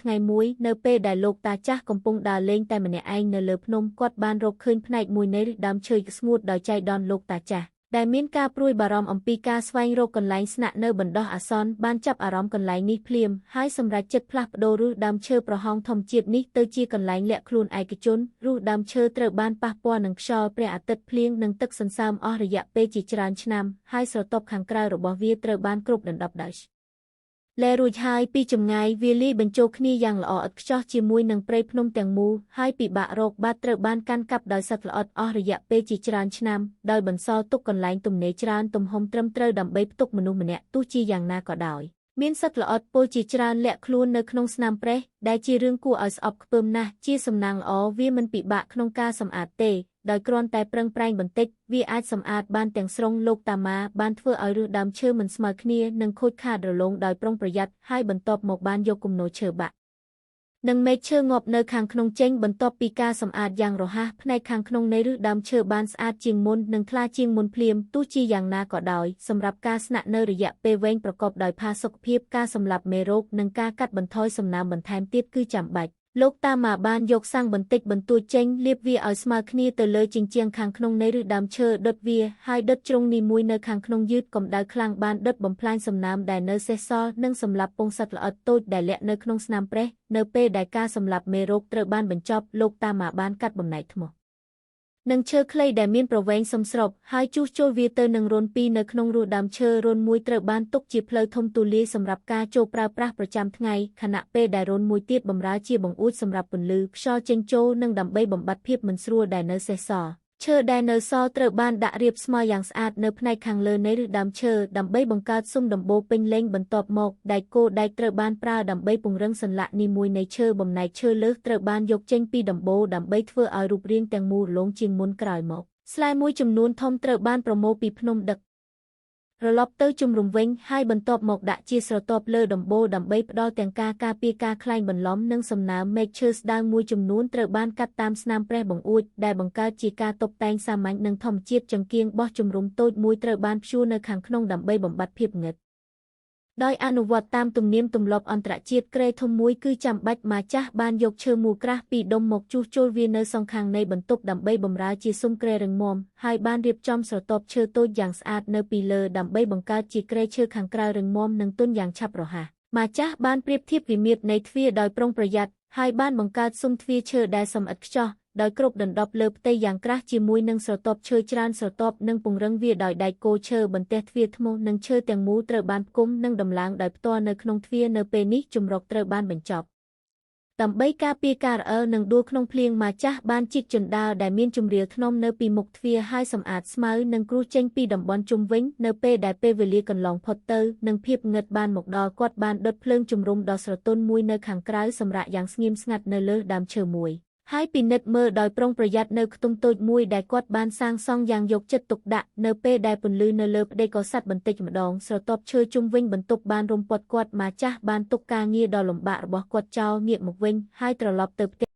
ថ្ងៃមួយនៅពេលដែលលោកតាចាស់កំពុងដើរលេងតែម្នាក់ឯងនៅលើភ្នំគាត់បានរកឃើញផ្នែកមួយនៃដើមឈើស្ងួតដោយចៃដន្យលោកតាចាស់ដែលមានការព្រួយបារម្ភអំពីការស្វែងរកកន្លែងស្នាក់នៅបណ្ដោះអាសន្នបានចាប់អារម្មណ៍កន្លែងនេះភ្លាមហើយសម្រេចចិត្តផ្លាស់ប្ដូរឬដើមឈើប្រហោងធម្មជាតិនេះទៅជាកន្លែងលាក់ខ្លួនឯកជនឬដើមឈើត្រូវបានប៉ះពាល់នឹងខ្យល់ព្រះអាទិត្យភ្លៀងនិងទឹកសន្សើមអស់រយៈពេលជាច្រើនឆ្នាំហើយស្រទាប់ខាងក្រៅរបស់វាត្រូវបានគ្របដណ្ដប់ដោយលែរួចហើយពីចម្ងាយវាលាយបញ្ចូលគ្នាយ៉ាងល្អឥតខ្ចោះជាមួយនឹងព្រៃភ្នំទាំងមូលហើយពិបាករកបាត់ត្រូវបានកាន់កាប់ដោយសត្វល្អិតអស់រយៈពេលជាច្រើនឆ្នាំដោយបន្សល់ទុកកន្លែងទំនេរច្រើនទំហំត្រឹមត្រូវដើម្បីផ្ទុកមនុស្សម្នាក់ទោះជាយ៉ាងណាក៏ដោយមានសត្វល្អិតពលជាច្រើនលាក់ខ្លួននៅក្នុងស្នាមប្រេះដែលជារឿងគួរឲ្យស្អប់ខ្ពើមណាស់ជាសំណាងល្អវាមិនពិបាកក្នុងការសម្អាតទេដោយគ្រាន់តែប្រឹងប្រែងបន្តិចវាអាចសម្អាតបានទាំងស្រុងលោកតាម៉ាបានធ្វើឲ្យឫសដើមឈើមិនស្មើគ្នានិងខូចខាតរលោងដោយប្រុងប្រយ័ត្នហើយបន្ទាប់មកបានយកគំនរឈើបាក់និងមែកឈើងាប់នៅខាងក្នុងចេញបន្ទាប់ពីការសម្អាតយ៉ាងរហ័សផ្នែកខាងក្នុងនៃឫសដើមឈើបានស្អាតជាងមុននិងថ្លាជាងមុនភ្លាមទោះជាយ៉ាងណាក៏ដោយសម្រាប់ការស្នាក់នៅរយៈពេលវែងប្រកបដោយផាសុកភាពការសម្លាប់មេរោគនិងការកាត់បន្ថយសំណើមបន្ថែមទៀតគឺចាំបាច់លោកតាម៉ាបានយកសាំងបន្តិចបន្តួចចេញលាបវាឲ្យស្មើគ្នាទៅលើជញ្ជាំងខាងក្នុងនៃឫសដើមឈើដុតវាហើយដុតជ្រុងនីមួយនៅខាងក្នុងយឺតកម្ដៅខ្លាំងបានដុតបំផ្លាញសំណើមដែលនៅសេសសល់និងសម្លាប់ពងសត្វល្អិតតូចដែលលាក់នៅក្នុងស្នាមប្រេះនៅពេលដែលការសម្លាប់មេរោគត្រូវបានបញ្ចប់លោកតាម៉ាបានកាត់បំណែកថ្មនិងឈើខ្លីដែលមានប្រវែងសមស្របហើយជួសជុលវាទៅនឹងរន្ធពីរនៅក្នុងរស់ដើមឈើរន្ធមួយត្រូវបានទុកជាផ្លូវធំទូលាយសម្រាប់ការចូលប្រើប្រាស់ប្រចាំថ្ងៃខណៈពេលដែលរន្ធមួយទៀតបម្រើជាបង្អួចសម្រាប់ពន្លឺខ្យល់ចេញចូលនិងដើម្បីបំបត្តិភាពមិនស្រួលដែលនៅសេសសល់ឈើដែលនៅសល់ត្រូវបានដាក់រៀបស្មើយ៉ាងស្អាតនៅផ្នែកខាងលើនៃឫសដើមឈើដើម្បីបង្កើតស៊ុមដំបូលពេញលេញបន្ទាប់មកដែកគោដែកត្រូវបានប្រើដើម្បីពង្រឹងសន្លាក់នីមួយនៃឈើបំណែកឈើលើសត្រូវបានយកចេញពីដំបូលដើម្បីធ្វើឲ្យរូបរាងទាំងមូលរលោងជាងមុនក្រោយមកស្លែមួយចំនួនធំត្រូវបានប្រមូលពីភ្នំដឹករលប់ទៅជំរុំវិញហើយបន្ទាប់មកដាក់ជាស្រទាប់លើដំបូលដើម្បីផ្ដល់ទាំងការការពារការក្លែងបន្លំនិងសំណើមមែកឈើស្ដើងមួយចំនួនត្រូវបានកាត់តាមស្នាមប្រេះបង្អួចដែលបង្កើតជាការតុបតែងសាមញ្ញនិងធម្មជាតិចង្គៀងបោះជំរុំតូចមួយត្រូវបានព្យួរនៅខាងក្នុងដើម្បីបំបត្តិភាពងឹតដោយអនុវត្តតាមទំនៀមទម្លាប់អន្តរជាតិក្រែធំមួយគឺចាំបាច់ម្ចាស់បានយកឈើមូលក្រាស់ពីដុំមកជួសជុលវានៅសងខាងនៃបន្ទប់ដើម្បីបម្រើជាស៊ុមគ្រែរឹងមាំហើយបានរៀបចំស្រទាប់ឈើតូចយ៉ាងស្អាតនៅពីលើដើម្បីបង្កើតជាគ្រែឈើខាងក្រៅរឹងមាំនិងទន់យ៉ាងឆាប់រហ័សម្ចាស់បានប្រៀបធៀបវិមាត្រនៃទ្វារដោយប្រុងប្រយ័ត្នហើយបានបង្កើតស៊ុមទ្វារឈើដែលសម្អិតខ្ចោះដោយគ្របដណ្ដប់លើផ្ទៃយ៉ាងក្រាស់ជាមួយនឹងស្រទាប់ឈើច្រើនស្រទាប់និងពង្រឹងវាដោយដែកគោឈើបន្ទះទ្វារថ្មនិងឈើទាំងមូលត្រូវបានផ្គុំនិងដំឡើងដោយផ្ទាល់នៅក្នុងទ្វារនៅពេលនេះជម្រកត្រូវបានបញ្ចប់ដើម្បីការពារការរអិលនិងដួលក្នុងភ្លៀងម្ចាស់បានជីកជណ្ដើរដែលមានជម្រាលថ្នមនៅពីមុខទ្វារហើយសម្អាតស្មៅនិងគ្រួសចេញពីតំបន់ជុំវិញនៅពេលដែលពេលវេលាកន្លងផុតទៅនិងភាពងឹតបានមកដល់គាត់បានដុតភ្លើងជំរុំដ៏ស្រទន់មួយនៅខាងក្រៅសម្រាប់យ៉ាងស្ងៀមស្ងាត់នៅលើដើមឈើមួយហើយពិនិត្យមើលដោយប្រុងប្រយ័ត្ននៅខ្ទង់តូចមួយដែលគាត់បានសាងសង់យ៉ាងយកចិត្តទុកដាក់នៅពេលដែលពន្លឺនៅលើផ្ទៃក៏សាត់បន្តិចម្ដងស្រទាប់ឈើជុំវិញបន្ទប់បានរុំព័ទ្ធគាត់ម្ចាស់បានទុកការងារដ៏លំបាករបស់គាត់ចោលងាកមកវិញហើយត្រឡប់ទៅផ្ទះ